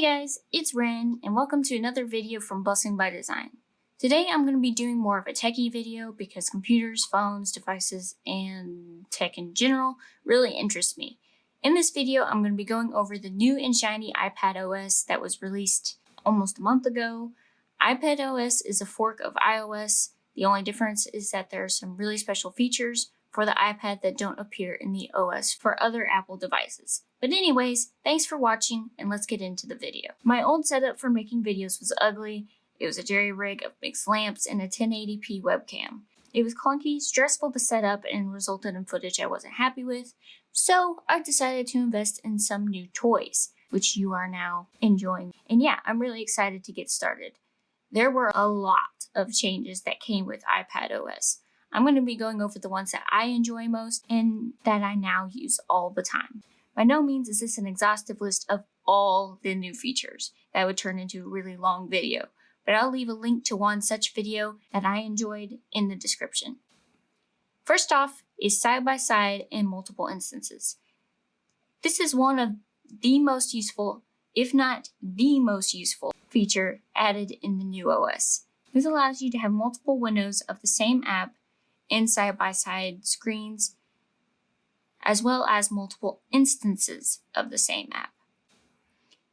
Hey guys, it's Ren and welcome to another video from Busting by Design. Today I'm going to be doing more of a techie video because computers, phones, devices, and tech in general really interest me. In this video I'm going to be going over the new and shiny iPadOS that was released almost a month ago. iPadOS is a fork of iOS. The only difference is that there are some really special features for the iPad that don't appear in the OS for other Apple devices. But anyways, thanks for watching and let's get into the video. My old setup for making videos was ugly. It was a jerry rig of mixed lamps and a 1080p webcam. It was clunky, stressful to set up, and resulted in footage I wasn't happy with. So I decided to invest in some new toys, which you are now enjoying. And yeah, I'm really excited to get started. There were a lot of changes that came with iPadOS. I'm going to be going over the ones that I enjoy most and that I now use all the time. By no means is this an exhaustive list of all the new features. That would turn into a really long video, but I'll leave a link to one such video that I enjoyed in the description. First off is side-by-side in multiple instances. This is one of the most useful, if not the most useful, feature added in the new OS. This allows you to have multiple windows of the same app in side-by-side screens, as well as multiple instances of the same app.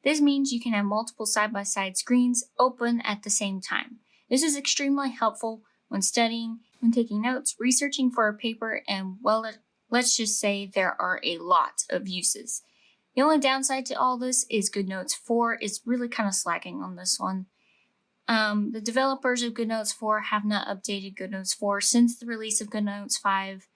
This means you can have multiple side-by-side screens open at the same time. This is extremely helpful when studying, when taking notes, researching for a paper, and well, let's just say there are a lot of uses. The only downside to all this is GoodNotes 4 is really kind of slacking on this one. The developers of GoodNotes 4 have not updated GoodNotes 4 since the release of GoodNotes 5,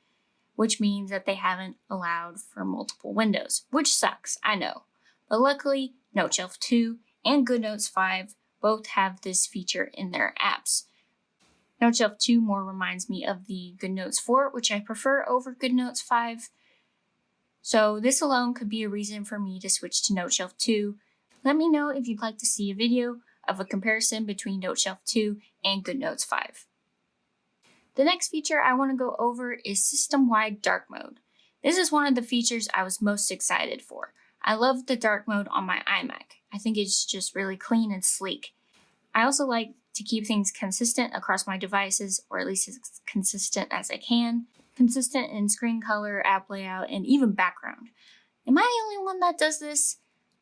which means that they haven't allowed for multiple windows, which sucks, I know. But luckily, NoteShelf 2 and GoodNotes 5 both have this feature in their apps. NoteShelf 2 more reminds me of the GoodNotes 4, which I prefer over GoodNotes 5. So this alone could be a reason for me to switch to NoteShelf 2. Let me know if you'd like to see a video of a comparison between NoteShelf 2 and GoodNotes 5. The next feature I want to go over is system-wide dark mode. This is one of the features I was most excited for. I love the dark mode on my iMac. I think it's just really clean and sleek. I also like to keep things consistent across my devices, or at least as consistent as I can. Consistent in screen color, app layout, and even background. Am I the only one that does this?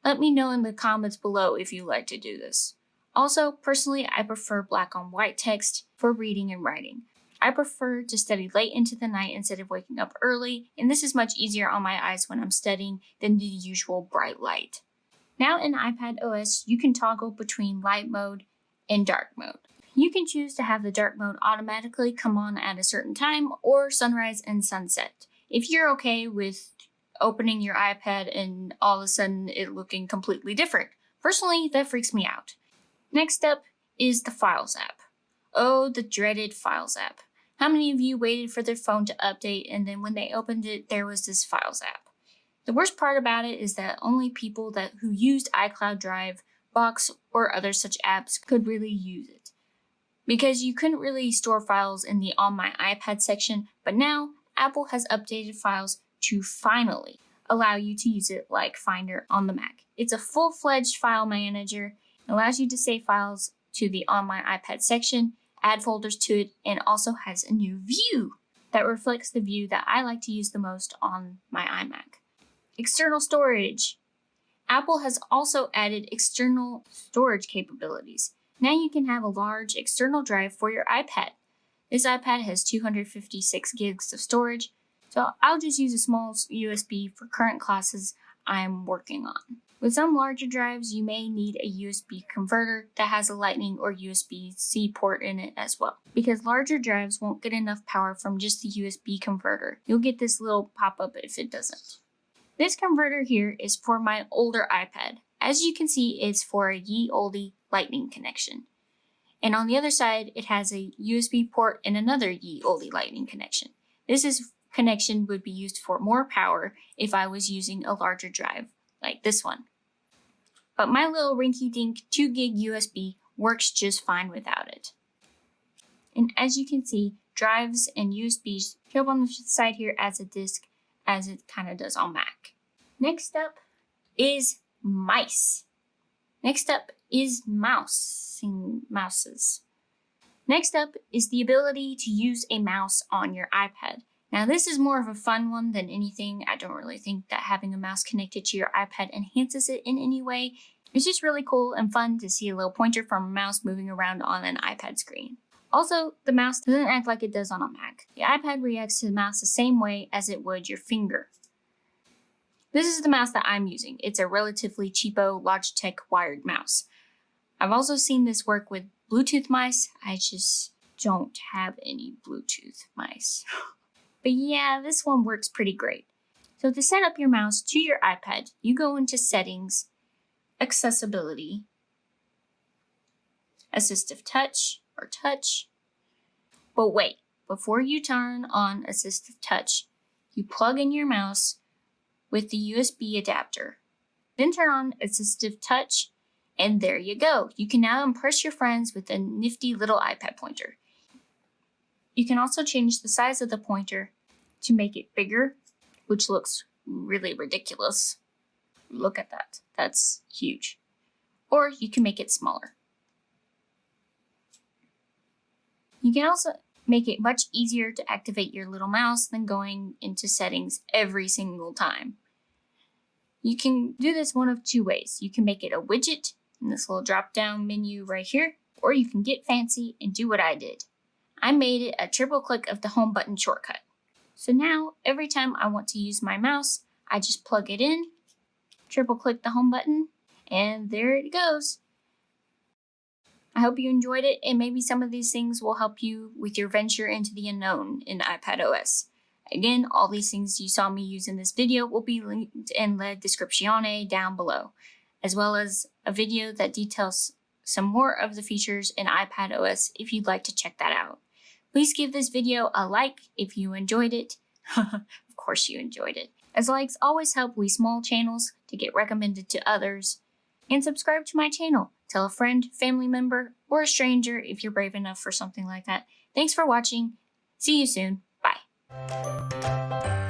Let me know in the comments below if you like to do this. Also, personally, I prefer black on white text for reading and writing. I prefer to study late into the night instead of waking up early, and this is much easier on my eyes when I'm studying than the usual bright light. Now in iPadOS, you can toggle between light mode and dark mode. You can choose to have the dark mode automatically come on at a certain time or sunrise and sunset. If you're okay with opening your iPad and all of a sudden it looking completely different. Personally, that freaks me out. Next up is the Files app. Oh, the dreaded Files app. How many of you waited for their phone to update and then when they opened it, there was this Files app? The worst part about it is that only people who used iCloud Drive, Box, or other such apps could really use it. Because you couldn't really store files in the On My iPad section, but now Apple has updated Files to finally allow you to use it like Finder on the Mac. It's a full-fledged file manager. It allows you to save files to the On My iPad section, add folders to it, and also has a new view that reflects the view that I like to use the most on my iMac. External storage. Apple has also added external storage capabilities. Now you can have a large external drive for your iPad. This iPad has 256 gigs of storage, so I'll just use a small USB for current classes I'm working on. With some larger drives, you may need a USB converter that has a Lightning or USB-C port in it as well. Because larger drives won't get enough power from just the USB converter. You'll get this little pop-up if it doesn't. This converter here is for my older iPad. As you can see, it's for a ye olde Lightning connection. And on the other side, it has a USB port and another ye olde Lightning connection. This connection would be used for more power if I was using a larger drive like this one. But my little rinky-dink 2 gig USB works just fine without it. And as you can see, drives and USBs show up on the side here as a disk, as it kind of does on Mac. Next up is mice. Next up is mouses. Next up is the ability to use a mouse on your iPad. Now this is more of a fun one than anything. I don't really think that having a mouse connected to your iPad enhances it in any way. It's just really cool and fun to see a little pointer from a mouse moving around on an iPad screen. Also, the mouse doesn't act like it does on a Mac. The iPad reacts to the mouse the same way as it would your finger. This is the mouse that I'm using. It's a relatively cheapo Logitech wired mouse. I've also seen this work with Bluetooth mice. I just don't have any Bluetooth mice. But yeah, this one works pretty great. So to set up your mouse to your iPad, you go into Settings, Accessibility, Assistive Touch or Touch. But wait, before you turn on Assistive Touch, you plug in your mouse with the USB adapter. Then turn on Assistive Touch, and there you go. You can now impress your friends with a nifty little iPad pointer. You can also change the size of the pointer to make it bigger, which looks really ridiculous. Look at that. That's huge. Or you can make it smaller. You can also make it much easier to activate your little mouse than going into settings every single time. You can do this one of two ways. You can make it a widget in this little drop-down menu right here, or you can get fancy and do what I did. I made it a triple click of the home button shortcut. So now, every time I want to use my mouse, I just plug it in, triple click the home button, and there it goes. I hope you enjoyed it, and maybe some of these things will help you with your venture into the unknown in iPadOS. Again, all these things you saw me use in this video will be linked in the description down below, as well as a video that details some more of the features in iPadOS if you'd like to check that out. Please give this video a like if you enjoyed it. Of course you enjoyed it, as likes always help we small channels to get recommended to others. And subscribe to my channel. Tell a friend, family member, or a stranger if you're brave enough for something like that. Thanks for watching. See you soon. Bye.